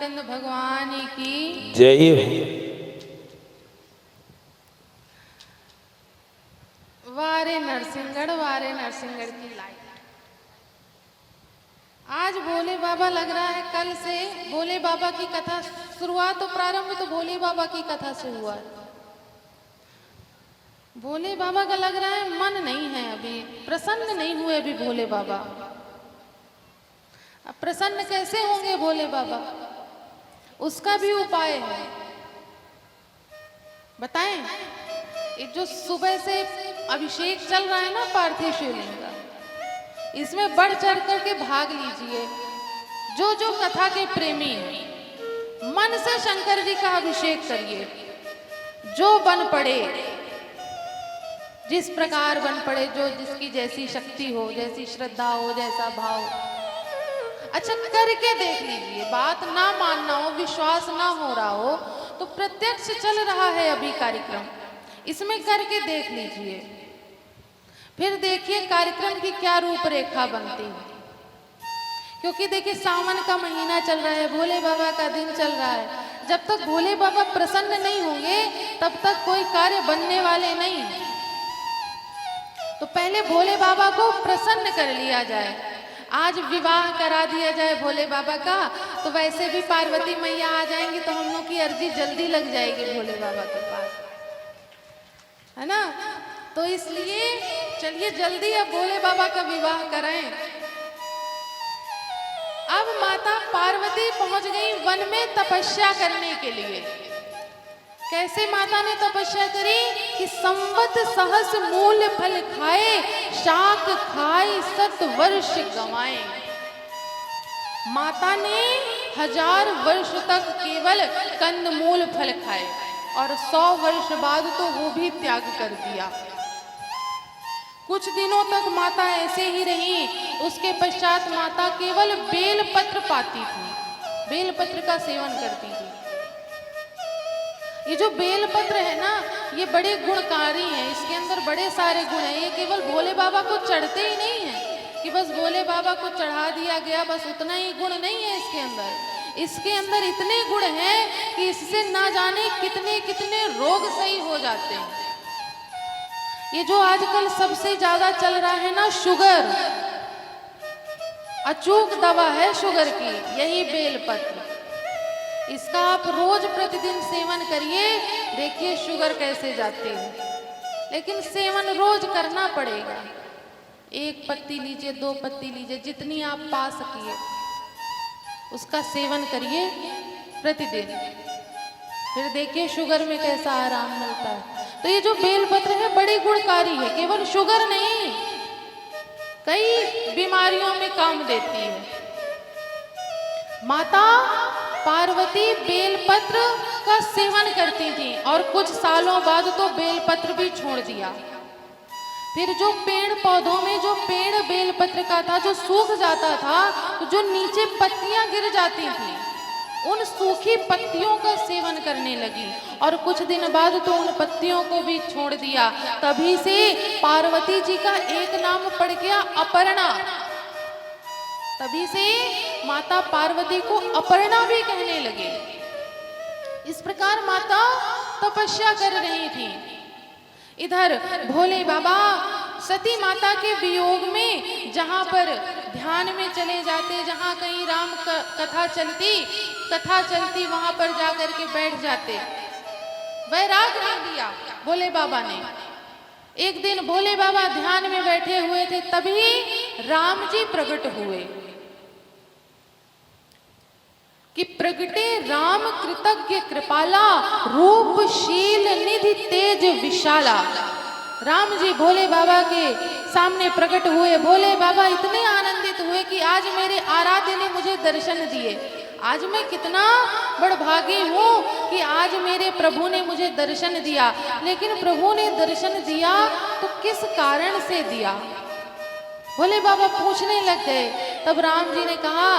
रामचंद्र भगवान की जय हो। वारे नरसिंहगढ़ की लाइट। आज भोले बाबा लग रहा है, कल से भोले बाबा की कथा शुरुआत तो प्रारंभ तो भोले बाबा की कथा से हुआ है। भोले बाबा का लग रहा है मन नहीं है, अभी प्रसन्न नहीं हुए अभी भोले बाबा। अब प्रसन्न कैसे होंगे भोले बाबा, उसका भी उपाय है, बताएं। ये जो सुबह से अभिषेक चल रहा है ना पार्थिव शिवलिंग का, इसमें बढ़ चढ़ करके भाग लीजिए। जो जो कथा के प्रेमी हैं, मन से शंकर जी का अभिषेक करिए। जो बन पड़े, जिस प्रकार बन पड़े, जो जिसकी जैसी शक्ति हो, जैसी श्रद्धा हो, जैसा भाव। अच्छा करके देख लीजिए, बात ना मानना हो, विश्वास ना हो रहा हो तो प्रत्यक्ष चल रहा है अभी कार्यक्रम, इसमें करके देख लीजिए। फिर देखिए कार्यक्रम की क्या रूपरेखा बनती है। क्योंकि देखिए सावन का महीना चल रहा है, भोले बाबा का दिन चल रहा है। जब तक भोले बाबा प्रसन्न नहीं होंगे तब तक कोई कार्य बनने वाले नहीं। तो पहले भोले बाबा को प्रसन्न कर लिया जाए। आज विवाह करा दिया जाए भोले बाबा का, तो वैसे भी पार्वती मैया आ जाएंगी तो हम लोग की अर्जी जल्दी लग जाएगी भोले बाबा के पास, है ना। तो इसलिए चलिए जल्दी अब भोले बाबा का विवाह कराएं। अब माता पार्वती पहुंच गई वन में तपस्या करने के लिए। कैसे माता ने तपस्या करी कि संवत सहस मूल फल खाए, शाक खाए 7 वर्ष गंवाए। माता ने 1000 वर्ष तक केवल कंदमूल फल खाए और 100 वर्ष बाद तो वो भी त्याग कर दिया। कुछ दिनों तक माता ऐसे ही रही। उसके पश्चात माता केवल बेलपत्र पाती थी, बेलपत्र का सेवन करती थी। ये जो बेलपत्र है ना, ये बड़े गुणकारी हैं, इसके अंदर बड़े सारे गुण हैं। ये केवल भोले बाबा को चढ़ते ही नहीं है कि बस भोले बाबा को चढ़ा दिया गया, बस उतना ही गुण नहीं है इसके अंदर। इसके अंदर इतने गुण हैं कि इससे ना जाने कितने कितने रोग सही हो जाते हैं। ये जो आजकल सबसे ज्यादा चल रहा है ना शुगर, अचूक दवा है शुगर की, यही बेलपत्र। इसका आप रोज प्रतिदिन सेवन करिए, देखिए शुगर कैसे जाती है। लेकिन सेवन रोज करना पड़ेगा। 1 पत्ती लीजिए, 2 पत्ती लीजिए, जितनी आप पा सकिए उसका सेवन करिए प्रतिदिन। फिर देखिए शुगर में कैसा आराम मिलता है। तो ये जो बेलपत्र है बड़ी गुणकारी है, केवल शुगर नहीं, कई बीमारियों में काम देती है। माता पार्वती बेलपत्र का सेवन करती थी और कुछ सालों बाद तो बेलपत्र भी छोड़ दिया। फिर जो पेड़ पौधों में जो पेड़ बेलपत्र का था, जो सूख जाता था, तो जो नीचे पत्तियां गिर जाती थी, उन सूखी पत्तियों का सेवन करने लगी और कुछ दिन बाद तो उन पत्तियों को भी छोड़ दिया। तभी से पार्वती जी का एक नाम पड़ गया अपर्णा। तभी से माता पार्वती को अपर्णा भी कहने लगे। इस प्रकार माता तपस्या कर रही थी। इधर भोले बाबा सती माता के वियोग में जहां पर ध्यान में चले जाते, जहां कहीं राम कथा चलती वहां पर जाकर के बैठ जाते। वैराग नहीं दिया भोले बाबा ने। एक दिन भोले बाबा ध्यान में बैठे हुए थे, तभी राम जी प्रकट हुए कि प्रगटे राम कृतज्ञ कृपाला, रूपशील निधि तेज विशाला। राम जी भोले बाबा के सामने प्रकट हुए। भोले बाबा इतने आनंदित हुए कि आज मेरे आराध्य ने मुझे दर्शन दिए। आज मैं कितना बड़भागी हूँ कि आज मेरे प्रभु ने मुझे दर्शन दिया। लेकिन प्रभु ने दर्शन दिया तो किस कारण से दिया? भोले बाबा पूछने लग गए। तब राम जी ने कहा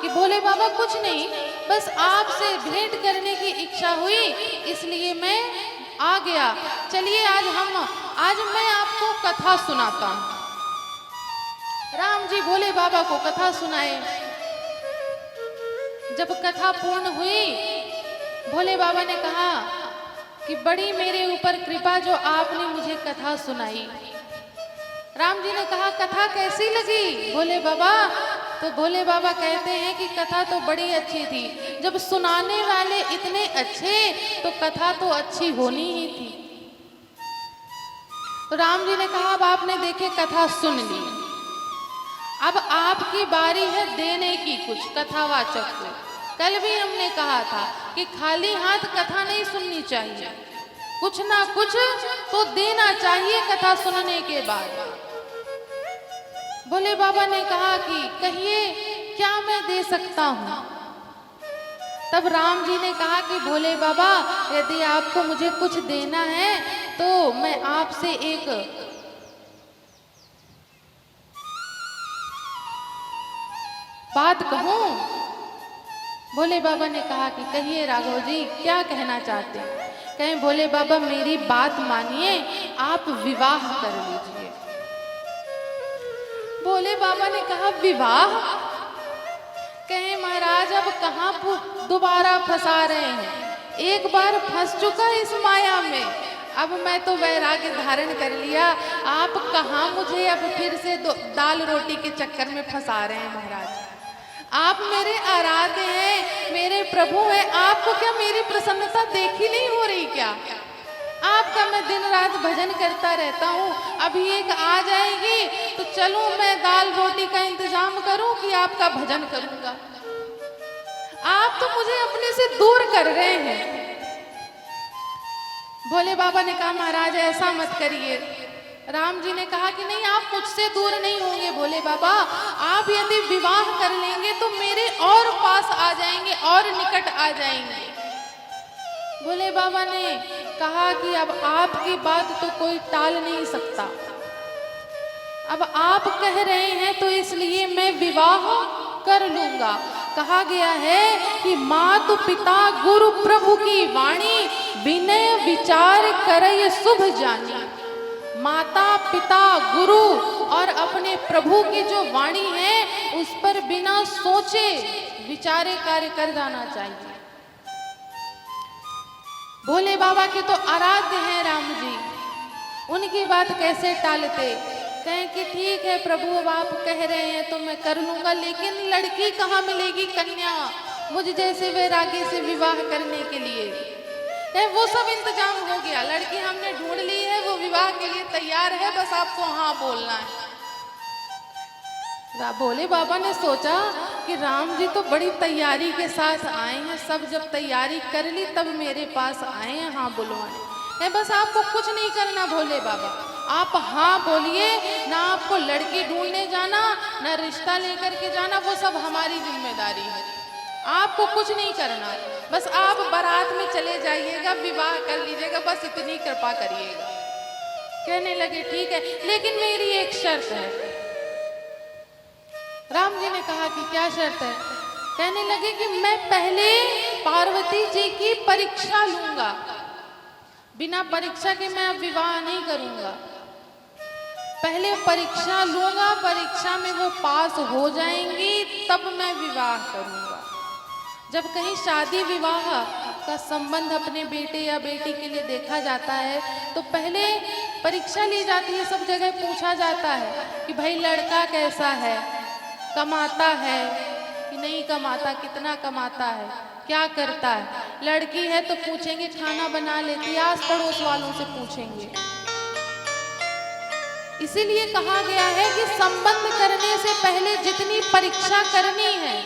कि भोले बाबा कुछ नहीं, बस आपसे भेंट करने की इच्छा हुई, इसलिए मैं आ गया। चलिए आज मैं आपको कथा सुनाता हूँ। राम जी भोले बाबा को कथा सुनाए। जब कथा पूर्ण हुई, भोले बाबा ने कहा कि बड़ी मेरे ऊपर कृपा जो आपने मुझे कथा सुनाई। राम जी ने कहा कथा कैसी लगी भोले बाबा? तो भोले बाबा कहते हैं कि कथा तो बड़ी अच्छी थी। जब सुनाने वाले इतने अच्छे तो कथा तो अच्छी होनी ही थी। तो राम जी ने कहा अब आपने देखे कथा सुन ली, अब आपकी बारी है देने की कुछ कथावाचक को। कल भी हमने कहा था कि खाली हाथ कथा नहीं सुननी चाहिए, कुछ ना कुछ तो देना चाहिए कथा सुनने के बाद। भोले बाबा ने कहा कि कहिए क्या मैं दे सकता हूं? तब राम जी ने कहा कि भोले बाबा यदि आपको मुझे कुछ देना है तो मैं आपसे एक बात कहूं। भोले बाबा ने कहा कि कहिए राघव जी क्या कहना चाहते हैं? कहें भोले बाबा मेरी बात मानिए, आप विवाह कर लीजिए। भोले बाबा ने कहा विवाह? कहें महाराज अब कहाँ दोबारा फंसा रहे हैं, एक बार फंस चुका इस माया में, अब मैं तो वैराग्य धारण कर लिया, आप कहाँ मुझे अब फिर से दाल रोटी के चक्कर में फंसा रहे हैं महाराज। आप मेरे आराध्य हैं, मेरे प्रभु हैं, आपको क्या मेरी प्रसन्नता देखी नहीं हो रही क्या? आपका मैं दिन रात भजन करता रहता हूँ, अभी एक आ जाएगी तो चलूं मैं दाल रोटी का इंतजाम करूं कि आपका भजन करूंगा? आप तो मुझे अपने से दूर कर रहे हैं। भोले बाबा ने कहा महाराज ऐसा मत करिए। राम जी ने कहा कि नहीं आप मुझसे दूर नहीं होंगे भोले बाबा, आप यदि विवाह कर लेंगे तो मेरे और पास आ जाएंगे और निकट आ जाएंगे। भोले बाबा ने कहा कि अब आपकी बात तो कोई टाल नहीं सकता, अब आप कह रहे हैं तो इसलिए मैं विवाह कर लूंगा। कहा गया है कि मातु पिता गुरु प्रभु की वाणी, विनय विचार करय शुभ जानी। माता पिता गुरु और अपने प्रभु की जो वाणी है उस पर बिना सोचे विचारे कार्य कर जाना चाहिए। भोले बाबा के तो आराध्य हैं राम जी, उनकी बात कैसे टालते? कहें कि ठीक है प्रभु अब आप कह रहे हैं तो मैं कर लूंगा, लेकिन लड़की कहाँ मिलेगी, कन्या मुझ जैसे वैरागी से विवाह करने के लिए? वो सब इंतजाम हो गया, लड़की हमने ढूंढ ली है, वो विवाह के लिए तैयार है, बस आपको हाँ बोलना है। भोले बाबा ने सोचा कि राम जी तो बड़ी तैयारी के साथ आए हैं, सब जब तैयारी कर ली तब मेरे पास आए हैं हाँ बुलवाने। बस आपको कुछ नहीं करना भोले बाबा, आप हाँ बोलिए, ना आपको लड़की ढूंढने जाना ना रिश्ता लेकर के जाना, वो सब हमारी जिम्मेदारी है, आपको कुछ नहीं करना, बस आप बारात में चले जाइएगा, विवाह कर लीजिएगा, बस इतनी कृपा करिएगा। कहने लगे ठीक है, लेकिन मेरी एक शर्त है। राम जी ने कहा कि क्या शर्त है? कहने लगे कि मैं पहले पार्वती जी की परीक्षा लूंगा, बिना परीक्षा के मैं अब विवाह नहीं करूंगा, पहले परीक्षा लूंगा, परीक्षा में वो पास हो जाएंगी तब मैं विवाह करूंगा। जब कहीं शादी विवाह का संबंध अपने बेटे या बेटी के लिए देखा जाता है तो पहले परीक्षा ली जाती है, सब जगह पूछा जाता है कि भाई लड़का कैसा है, कमाता है कि नहीं कमाता, कितना कमाता है, क्या करता है। लड़की है तो पूछेंगे खाना बना लेती है, आस पड़ोस वालों से पूछेंगे। इसीलिए कहा गया है कि संबंध करने से पहले जितनी परीक्षा करनी है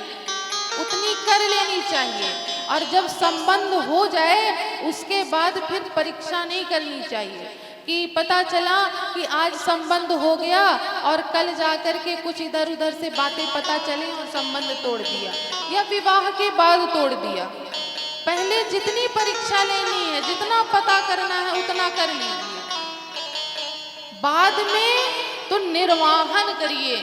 उतनी कर लेनी चाहिए, और जब संबंध हो जाए उसके बाद फिर परीक्षा नहीं करनी चाहिए कि पता चला कि आज संबंध हो गया और कल जाकर के कुछ इधर उधर से बातें पता चली और संबंध तोड़ दिया, या विवाह के बाद तोड़ दिया। पहले जितनी परीक्षा लेनी है, जितना पता करना है उतना कर लीजिए, बाद में तो निर्वाहन करिए,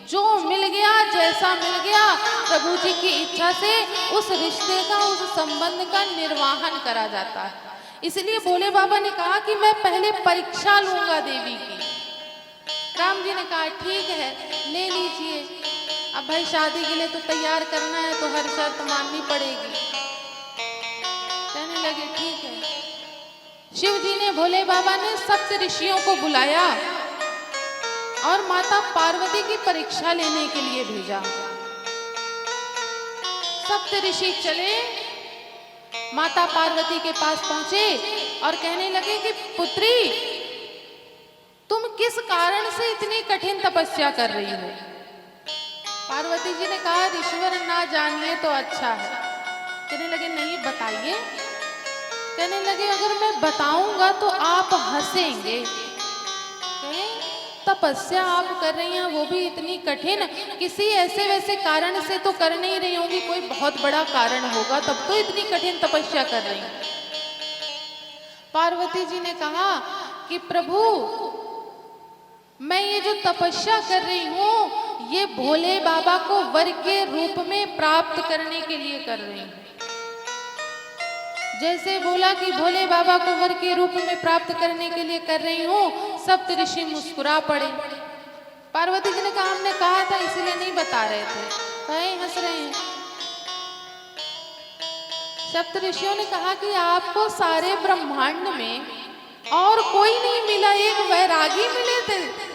जो मिल गया जैसा मिल गया प्रभु जी की इच्छा से उस रिश्ते का, उस संबंध का निर्वाहन करा जाता है। इसलिए भोले बाबा ने कहा कि मैं पहले परीक्षा लूंगा देवी की। राम जी ने कहा ठीक है ले लीजिए। अब भाई शादी के लिए तो तैयार करना है तो हर शर्त माननी पड़ेगी। कहने लगे ठीक है। शिव जी ने, भोले बाबा ने सप्त ऋषियों को बुलाया और माता पार्वती की परीक्षा लेने के लिए भेजा। सप्त ऋषि चले, माता पार्वती के पास पहुंचे और कहने लगे कि पुत्री, तुम किस कारण से इतनी कठिन तपस्या कर रही हो? पार्वती जी ने कहा, ईश्वर ना जानिए तो अच्छा है। कहने लगे नहीं, बताइए। कहने लगे अगर मैं बताऊंगा तो आप हंसेंगे। कहे, तपस्या आप कर रही हैं वो भी इतनी कठिन, किसी ऐसे वैसे कारण से तो कर नहीं रही होंगी, कोई बहुत बड़ा कारण होगा तब तो इतनी कठिन तपस्या कर रही हैं। पार्वती जी ने कहा कि प्रभु, मैं ये जो तपस्या कर रही हूँ ये भोले बाबा को वर के रूप में प्राप्त करने के लिए कर रही हूँ। जैसे बोला कि भोले बाबा को वर के रूप में प्राप्त करने के लिए कर रही हूँ, सप्त ऋषि मुस्कुरा पड़े। पार्वती जी ने कहा, हमने कहा था इसलिए नहीं बता रहे थे। कहे हंस रहे हैं। सप्त ऋषियों ने कहा कि आपको सारे ब्रह्मांड में और कोई नहीं मिला, एक वैरागी मिले थे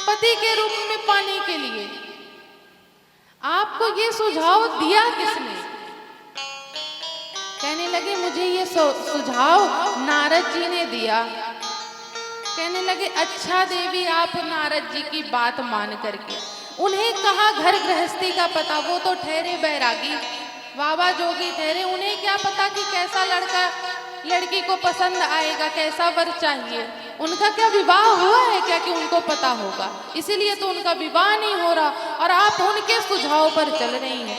पति के रूप में पाने के लिए। आपको ये सुझाव दिया किसने? कहने लगे मुझे ये सुझाव नारद जी ने दिया। कहने लगे अच्छा देवी, आप नारद जी की बात मान करके उन्हें कहा घर गृहस्थी का पता, वो तो ठहरे बैरागी, बाबा जोगी ठहरे, उन्हें क्या पता कि कैसा लड़का लड़की को पसंद आएगा, कैसा वर चाहिए। उनका क्या विवाह हुआ है क्या कि उनको पता होगा? इसीलिए तो उनका विवाह नहीं हो रहा और आप उनके सुझाव पर चल रही हैं।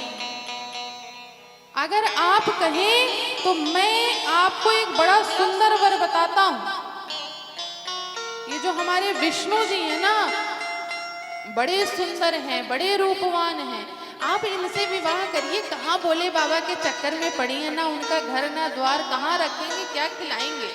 अगर आप कहें तो मैं आपको एक बड़ा सुंदर वर बताता हूं। ये जो हमारे विष्णु जी हैं ना, बड़े सुंदर हैं, बड़े रूपवान हैं, आप इनसे विवाह करिए। कहाँ भोले बाबा के चक्कर में पड़ी है, ना उनका घर ना द्वार, कहाँ रखेंगे, क्या खिलाएंगे?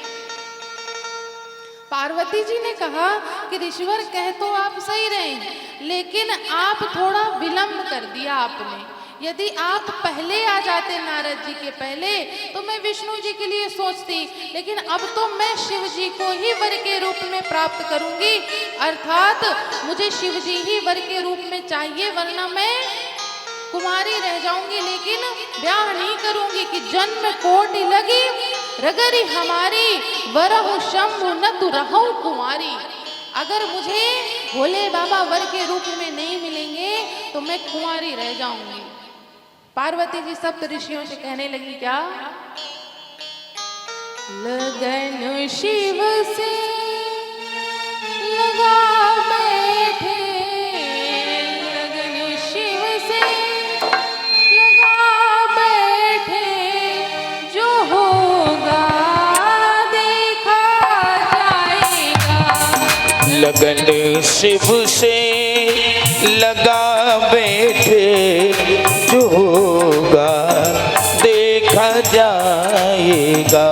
पार्वती जी ने कहा कि ऋषिवर कह तो आप सही रहे हैं, लेकिन आप थोड़ा विलंब कर दिया आपने। यदि आप पहले आ जाते नारद जी के पहले तो मैं विष्णु जी के लिए सोचती, लेकिन अब तो मैं शिव जी को ही वर के रूप में प्राप्त करूंगी, अर्थात मुझे शिव जी ही वर के रूप में चाहिए, वरना मैं कुमारी रह जाऊंगी। लेकिन ब्याह नहीं करूंगी कि जन्म कोटि लगी रगरी हमारी, वरहु शंभु न तु रहूं कुमारी। अगर मुझे भोले बाबा वर के रूप में नहीं मिलेंगे तो मैं कुंवारी रह जाऊंगी। पार्वती जी सप्त ऋषियों से कहने लगी क्या? लगन शिव से लगा बैठे, लगन शिव से लगा बैठे, जो होगा देखा जाएगा। लगन शिव से लगा बैठे, जो होगा देखा जाएगा।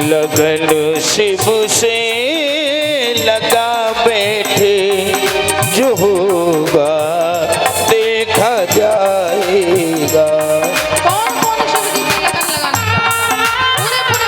लगन शिव से लगा बैठे, जो होगा देखा जाएगा। कौन कौन शिव जी से लगन लगाना चाहता है? पूरे पूरे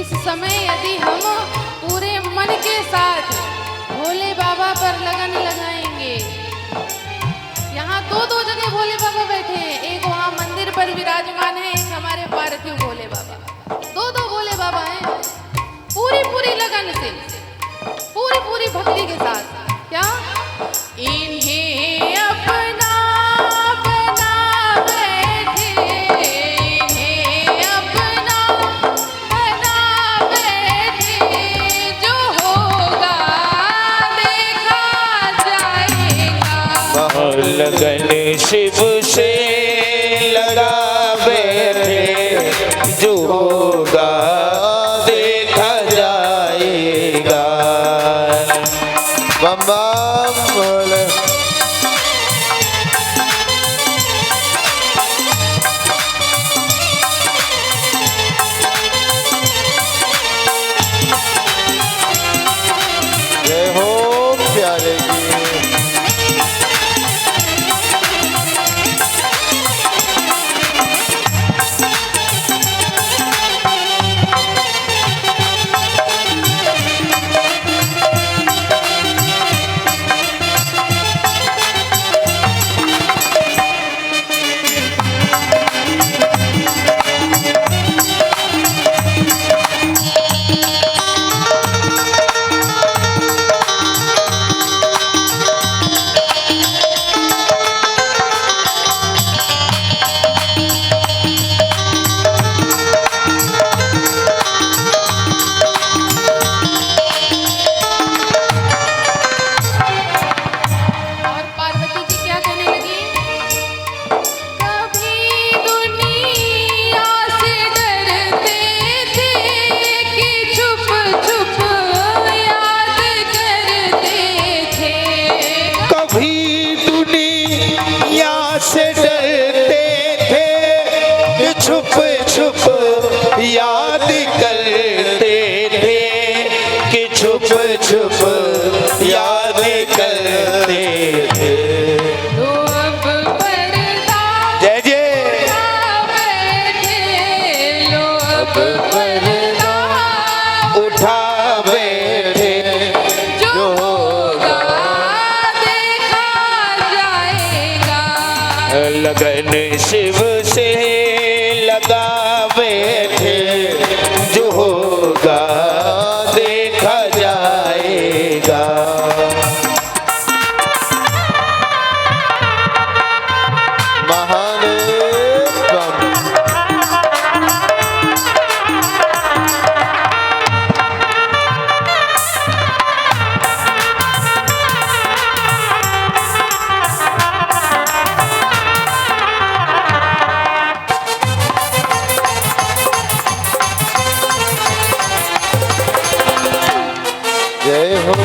इस समय यदि हम पूरे मन के साथ भोले बाबा पर लगन लगाएंगे, यहाँ दो दो जगह भोले बाबा बैठे हैं, एक वहाँ मंदिर पर विराजमान है, एक हमारे पार्थिव भोले बाबा, दो दो भोले बाबा हैं। पूरी पूरी लगन से, पूरी पूरी भक्ति के साथ क्या इन्हें अपना बना बैठे, इन्हें अपना बना बैठे, जो होगा देखा जाएगा। लगन शिव से लगा बैठे, जो होगा देखा जाएगा। बम बम बोले। जय हो प्यारे की। याद करते थे कि छुप छुप याद करते थे। तो अब पर्दा जय जय बैठे, लो अब पर्दा उठा बैठे, जो होगा देखा जाएगा। लगन शिव से लगा बैठे, जो होगा देखा जाएगा। महान जय हो।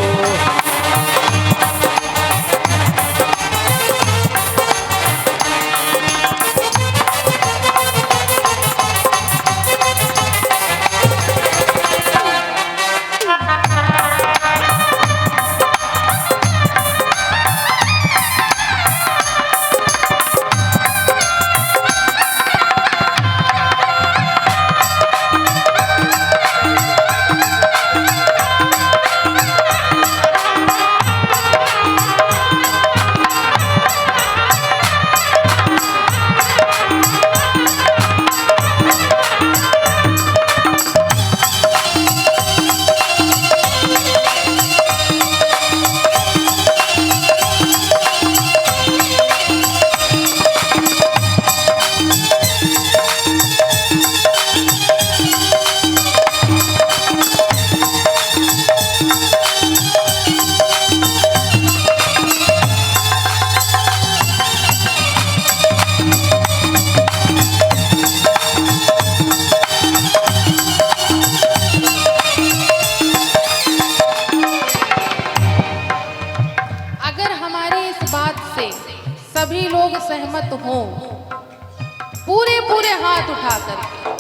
सभी लोग सहमत हों, पूरे पूरे हाथ उठा करके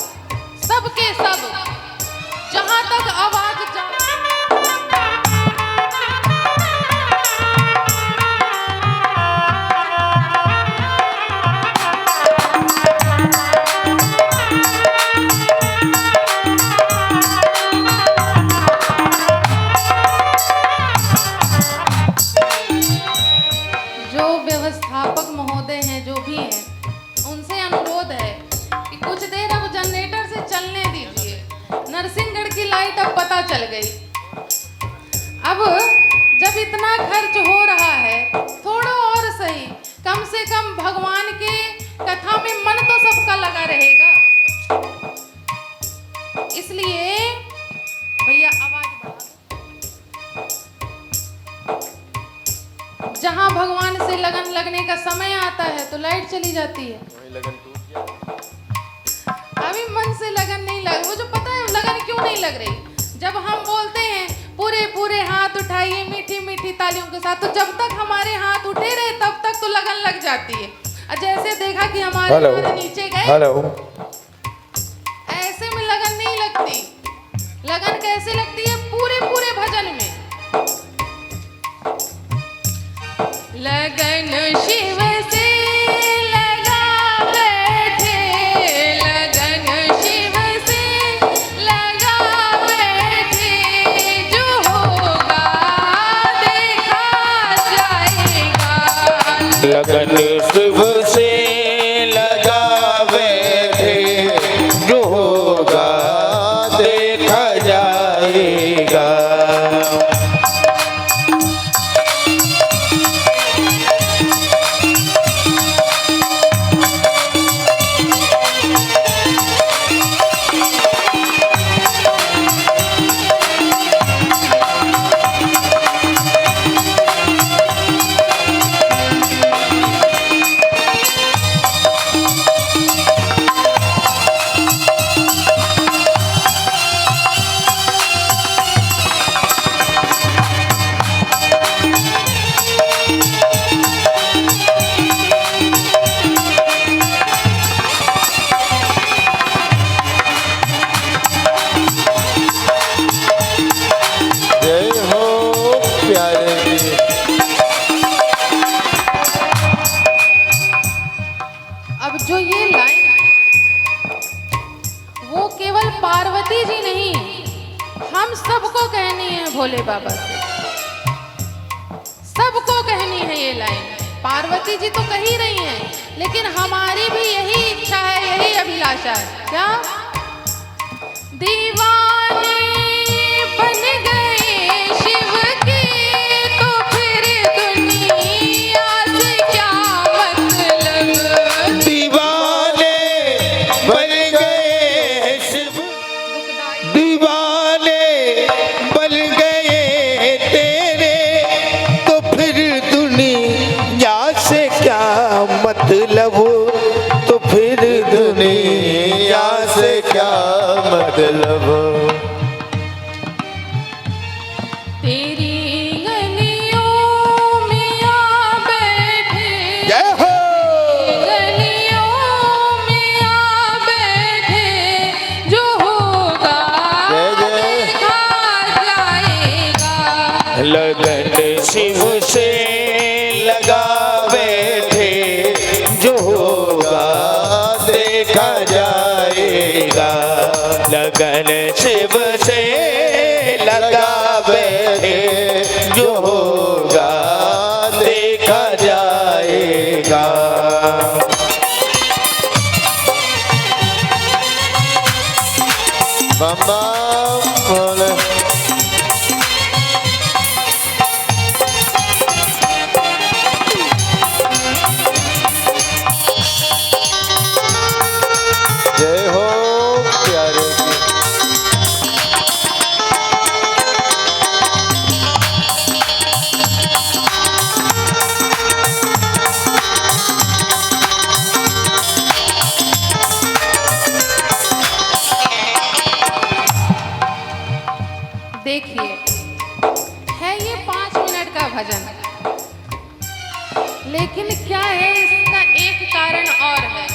सबके सब, जहां तक आवाज जा अब पता चल गई। अब जब इतना खर्च हो रहा है, थोड़ा और सही, कम से कम भगवान के कथा में मन तो सबका लगा रहेगा। इसलिए भैया आवाज बढ़ा, जहां भगवान से लगन लगने का समय आता है तो लाइट चली जाती है। अभी मन से लगन नहीं लग, वो जो पता है लगन क्यों नहीं लग रही, जब हम बोलते हैं पूरे पूरे हाथ उठाइए मीठी मीठी तालियों के साथ, तो जब तक हमारे हाथ उठे रहे तब तक तो लगन लग जाती है। और जैसे देखा कि हमारे हाथ नीचे गए, ऐसे में लगन नहीं लगती। लगन कैसे लगती है? पूरे पूरे भजन में। लगन शिव से लगा बैठे, लगन शिव से लगा बैठे, जो होगा देखा जाएगा। लगन शिव से लगा बैठे, जो होगा देखा जाएगा। अब जो ये लाइन, वो केवल पार्वती जी नहीं, हम सबको कहनी है भोले बाबा से, सबको कहनी है ये लाइन। पार्वती जी तो कह ही रही हैं, लेकिन हमारी भी यही इच्छा है, यही अभिलाषा है। क्या? दीवाने बन गए शिव के, तो फिर दुनिया से क्या मतलब। दीवाने बन गए शिव, दीवाने बन गए तेरे, तो फिर दुनिया से क्या मतलब, तो फिर दुनिया से क्या मतलब। तेरी गलियों में आ बैठे, जय हो। गलियों में आ बैठे, जो होगा देखा जाएगा। लगन शिव से लगा बैठे, जो होगा देखा जाएगा। लगन शिव से लगा बैठे, जो होगा देखा जाएगा। बाबा बोले जय हो प्यारे की। देखिए, है ये 5 मिनट का भजन, लेकिन क्या है, इसका एक कारण और है।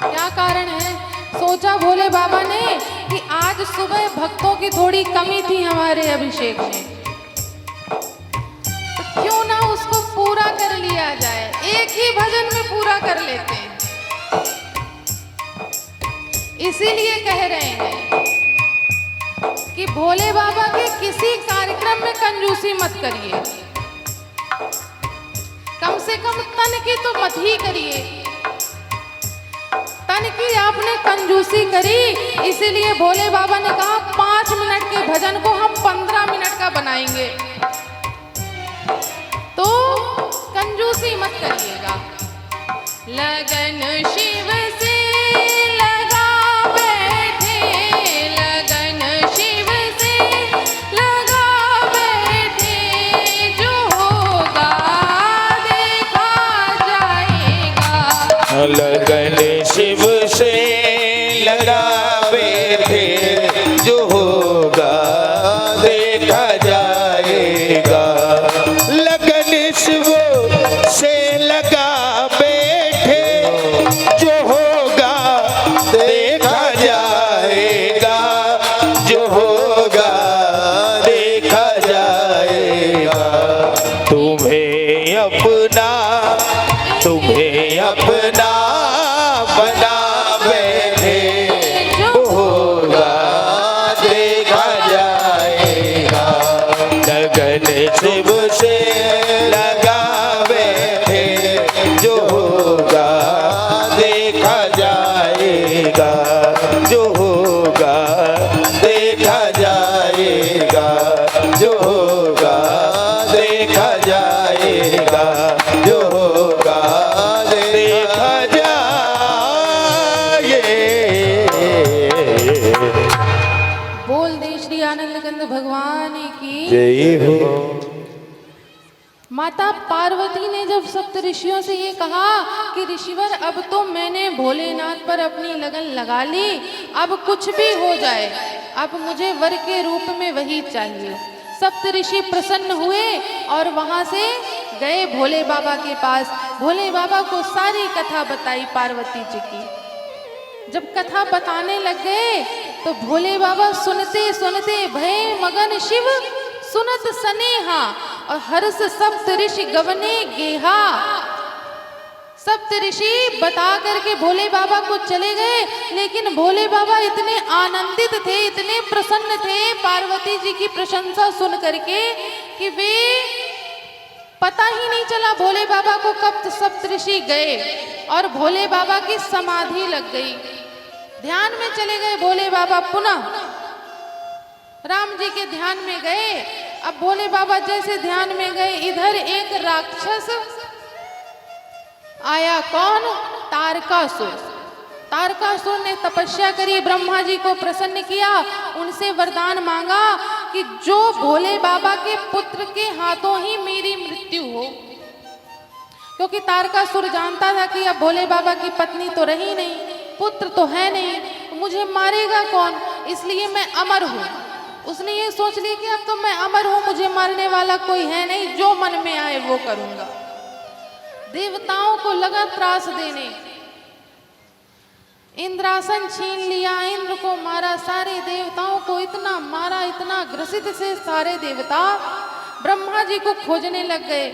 क्या कारण है? सोचा भोले बाबा ने कि आज सुबह भक्तों की थोड़ी कमी थी हमारे अभिषेक में, तो क्यों ना उसको पूरा कर लिया जाए, एक ही भजन में पूरा कर लेते हैं। इसीलिए कह रहे हैं कि भोले बाबा के किसी कार्यक्रम में कंजूसी मत करिए, कम से कम तन की तो मत ही करिए। तन कि आपने कंजूसी करी, इसीलिए भोले बाबा ने कहा 5 मिनट के भजन को हम 15 मिनट का बनाएंगे। तो कंजूसी मत करिएगा। लगन शिव से लगा बैठे, लगन शिव से लगा बैठे, जो होगा देखा जाएगा। लगन शिव से लगा बैठे, जो होगा देखा जाएगा। लगन शिव से लगा बैठे, जो होगा देखा जाएगा, जो होगा देखा जाएगा। तुम्हें अपना बना बैठे, जो होगा देखा जाएगा। लगन शिव से लगा बैठे, जो होगा देखा जाएगा, जो होगा देखा जाएगा, जो होगा देखा जाएगा, जो होगा देखा जाएगा। बोल दे श्री आनंद कंद भगवान की जय हो। माता पार्वती ने जब सप्त ऋषियों से ये कहा कि ऋषिवर अब तो मैंने भोलेनाथ पर अपनी लगन लगा ली, अब कुछ भी हो जाए, अब मुझे वर के रूप में वही चाहिए। सप्त ऋषि प्रसन्न हुए और वहां से गए भोले बाबा के पास। भोले बाबा को सारी कथा बताई पार्वती जी की। जब कथा बताने लग गए तो भोले बाबा सुनते सुनते भय मगन शिव सुनत सनेहा, और हर्ष सप्त ऋषि गवने गेहा। सप्त ऋषि बता करके भोले बाबा को चले गए, लेकिन भोले बाबा इतने आनंदित थे, इतने प्रसन्न थे पार्वती जी की प्रशंसा सुन करके कि वे पता ही नहीं चला भोले बाबा को कब सप्त ऋषि गए और भोले बाबा की समाधि लग गई। ध्यान में चले गए भोले बाबा, पुनः राम जी के ध्यान में गए। अब भोले बाबा जैसे ध्यान में गए, इधर एक राक्षस आया। कौन? तारकासुर। तारकासुर ने तपस्या करी, ब्रह्मा जी को प्रसन्न किया, उनसे वरदान मांगा कि जो भोले बाबा के पुत्र के हाथों ही मेरी मृत्यु हो। क्योंकि तारकासुर जानता था कि अब भोले बाबा की पत्नी तो रही नहीं, पुत्र तो है नहीं, मुझे मारेगा कौन, इसलिए मैं अमर हूँ। उसने ये सोच लिया कि अब तो मैं अमर हूँ, मुझे मारने वाला कोई है नहीं, जो मन में आए वो करूंगा। देवताओं को लगा त्रास देने, इंद्रासन छीन लिया, इंद्र को मारा, सारे देवताओं को इतना मारा, इतना ग्रसित से सारे देवता ब्रह्मा जी को खोजने लग गए।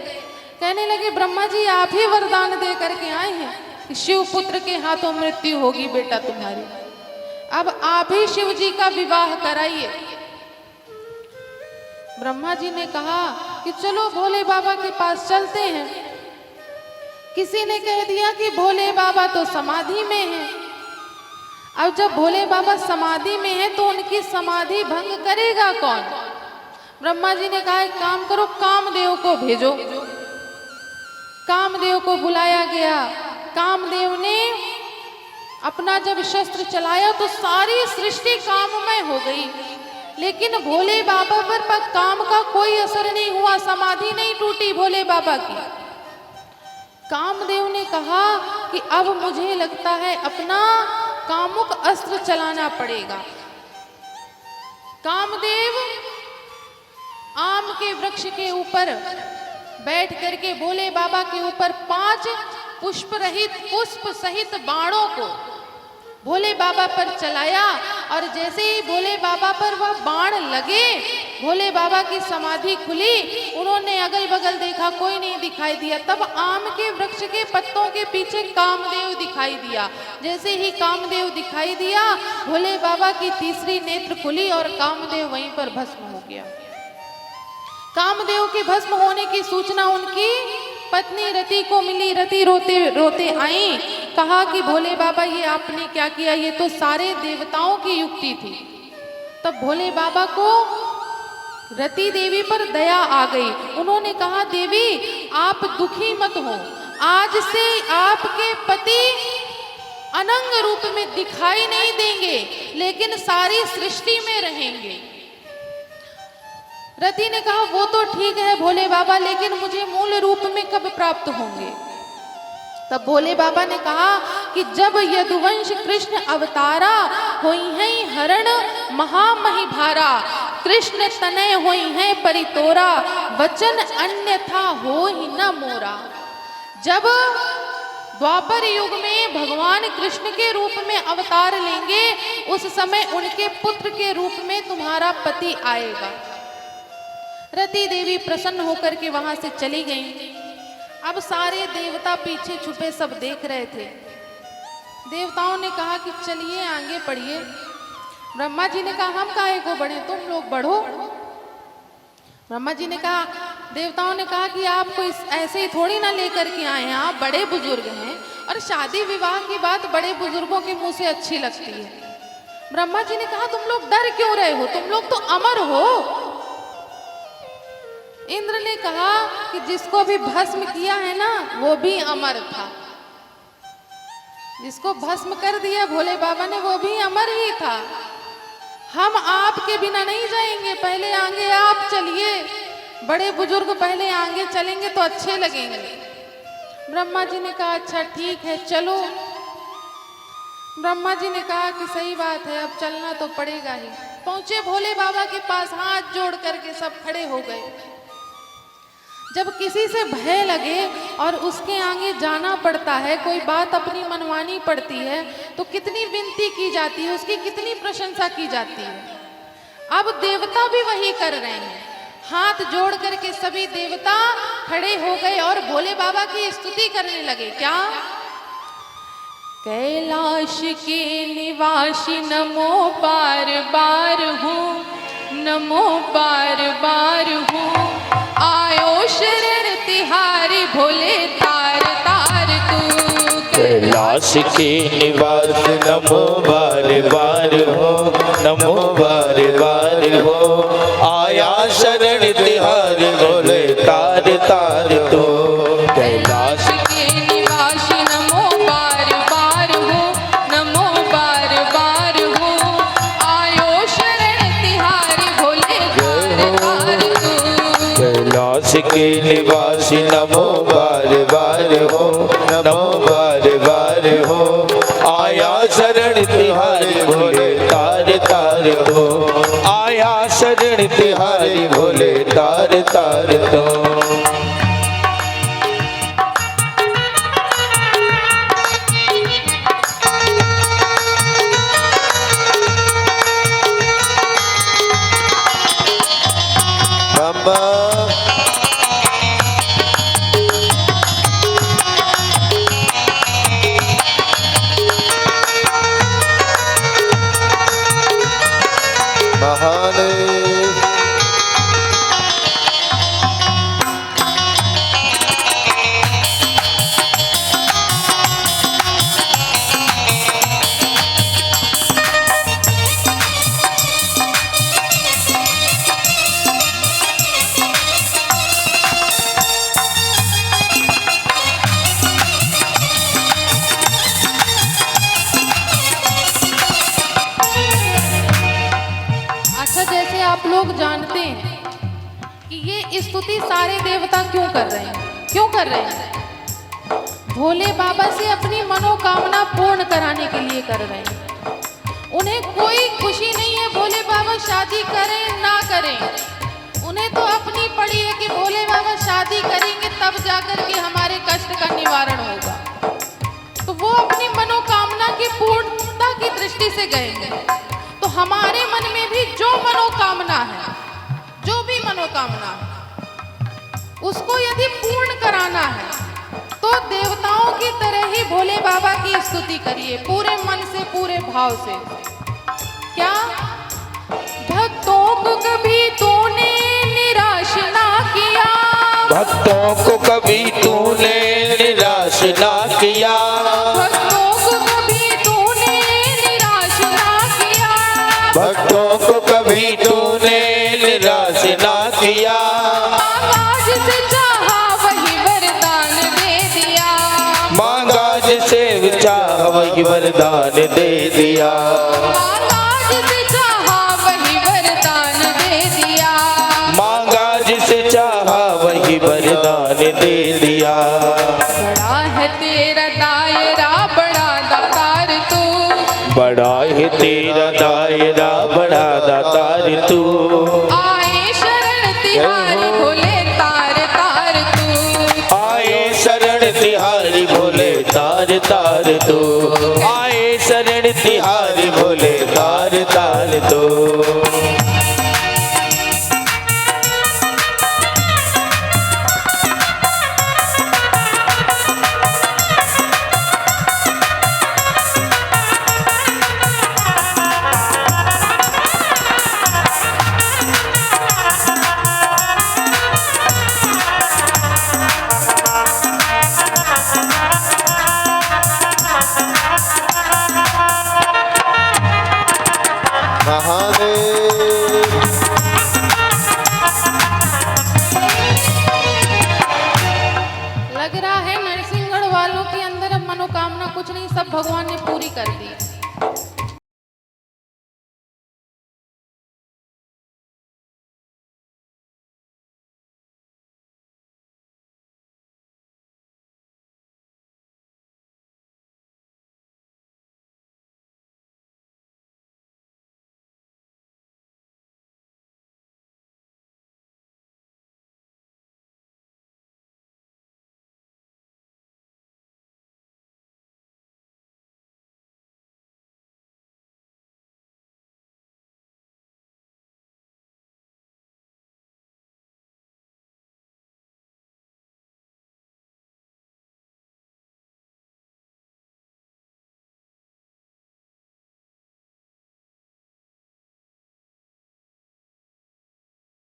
कहने लगे ब्रह्मा जी आप ही वरदान दे करके आए हैं कि शिव पुत्र के हाथों मृत्यु होगी बेटा तुम्हारी, अब आप ही शिव जी का विवाह कराइए। ब्रह्मा जी ने कहा कि चलो भोले बाबा के पास चलते हैं। किसी ने कह दिया कि भोले बाबा तो समाधि में हैं। अब जब भोले बाबा समाधि में हैं तो उनकी समाधि भंग करेगा कौन? ब्रह्मा जी ने कहा एक काम करो, कामदेव को भेजो। कामदेव को बुलाया गया। कामदेव ने अपना जब शस्त्र चलाया तो सारी सृष्टि काममय हो गई, लेकिन भोले बाबा पर काम का कोई असर नहीं हुआ, समाधि नहीं टूटी भोले बाबा की। कामदेव ने कहा कि अब मुझे लगता है अपना कामुक अस्त्र चलाना पड़ेगा। कामदेव आम के वृक्ष के ऊपर बैठ करके भोले बाबा के ऊपर 5 पुष्प सहित बाणों को भोले बाबा पर चलाया, और जैसे ही भोले बाबा पर वह बाण लगे भोले बाबा की समाधि खुली। उन्होंने अगल बगल देखा, कोई नहीं दिखाई दिया। तब आम के वृक्ष के पत्तों के पीछे कामदेव दिखाई दिया। जैसे ही कामदेव दिखाई दिया भोले बाबा की तीसरी नेत्र खुली और कामदेव वहीं पर भस्म हो गया। कामदेव के भस्म होने की सूचना उनकी पत्नी रति को मिली। रति रोते रोते आई कहा कि भोले बाबा ये आपने क्या किया, ये तो सारे देवताओं की युक्ति थी। तब भोले बाबा को रति देवी पर दया आ गई। उन्होंने कहा, देवी आप दुखी मत हो, आज से आपके पति अनंग रूप में दिखाई नहीं देंगे, लेकिन सारी सृष्टि में रहेंगे। रति ने कहा, वो तो ठीक है भोले बाबा, लेकिन मुझे मूल रूप में कब प्राप्त होंगे? तब भोले बाबा ने कहा कि जब यदुवंश कृष्ण अवतारा, होई है हरण महामहिभारा, कृष्ण तनय होई है परितोरा, वचन अन्यथा हो ही न मोरा। जब द्वापर युग में भगवान कृष्ण के रूप में अवतार लेंगे, उस समय उनके पुत्र के रूप में तुम्हारा पति आएगा। रति देवी प्रसन्न होकर के वहां से चली गई। अब सारे देवता पीछे छुपे सब देख रहे थे। देवताओं ने कहा कि चलिए आगे बढ़िए। ब्रह्मा जी ने कहा, हम काहे को बढ़े, तुम लोग बढ़ो। ब्रह्मा जी ने कहा, देवताओं ने कहा कि आपको ऐसे ही थोड़ी ना लेकर के आए हैं, आप बड़े बुजुर्ग हैं और शादी विवाह की बात बड़े बुजुर्गों के मुंह से अच्छी लगती है। ब्रह्मा जी ने कहा, तुम लोग डर क्यों रहे हो, तुम लोग तो अमर हो। इंद्र ने कहा कि जिसको भी भस्म किया है ना, वो भी अमर था। जिसको भस्म कर दिया भोले बाबा ने, वो भी अमर ही था। हम आपके बिना नहीं जाएंगे, पहले आगे आप चलिए, बड़े बुजुर्ग पहले आगे चलेंगे तो अच्छे लगेंगे। ब्रह्मा जी ने कहा, अच्छा ठीक है चलो। ब्रह्मा जी ने कहा कि सही बात है, अब चलना तो पड़ेगा ही। पहुंचे भोले बाबा के पास, हाथ जोड़ करके सब खड़े हो गए। जब किसी से भय लगे और उसके आगे जाना पड़ता है, कोई बात अपनी मनवानी पड़ती है, तो कितनी विनती की जाती है, उसकी कितनी प्रशंसा की जाती है। अब देवता भी वही कर रहे हैं, हाथ जोड़ करके सभी देवता खड़े हो गए और भोले बाबा की स्तुति करने लगे। क्या? कैलाश के निवासी नमो बार बार हूँ, नमो बार बार हूँ, आयो शरण तिहारी भोले तार तार तू। कैलाश के निवास नमो बार बार हो, नमो बार बार हो, आया शरण तिहार भोले तार तार तू। कैलाश के निवासी नमो बार बार हो, नमो बार बार हो, आयो शरण तिहारी भोले तार तार तू। कैलाश के निवासी नमो बार बार हो, नमो बार बार हो, आया शरण तिहारी भोले तार तार हो, आया शरण तिहारी भोले तार तार तो। आप लोग जानते हैं कि ये स्तुति सारे देवता क्यों कर रहे हैं? क्यों कर रहे हैं? भोले बाबा से अपनी मनोकामना पूर्ण कराने के लिए कर रहे हैं। उन्हें कोई खुशी नहीं है भोले बाबा शादी करें ना करें। उन्हें तो अपनी पड़ी है कि भोले बाबा शादी करेंगे तब जाकर के हमारे कष्ट का निवारण होगा। तो वो अपनी मनोकामना की पूर्णता की दृष्टि से गए हैं। तो हमारे मन में भी जो मनोकामना है, जो भी मनोकामना है, उसको यदि पूर्ण कराना है तो देवताओं की तरह ही भोले बाबा की स्तुति करिए, पूरे मन से, पूरे भाव से। क्या? भक्तों को कभी तूने निराश ना किया, भक्तों को कभी तूने निराश ना किया, भक्तों भक्तों को कभी तूने निराश ना किया। मांगा जिसे चाहा वही वरदान दे दिया। मांगा जिसे चाह वही वरदान दे दिया। मांगा जिसे चाहा वही वरदान दे दिया। मांगा जिसे चाहा वही वरदान दे दिया। बड़ा है तेरा दायरा बड़ा दातार तू। बड़ा है तेरा दायरा बड़ा दातार तू। आए शरण तिहारी भोले तार तार तू। आए शरण तिहारी भोले तार तार तू। आए शरण तिहारी भोले तार तार तू। लग रहा है नरसिंहगढ़ वालों के अंदर अब मनोकामना कुछ नहीं, सब भगवान ने पूरी कर दी।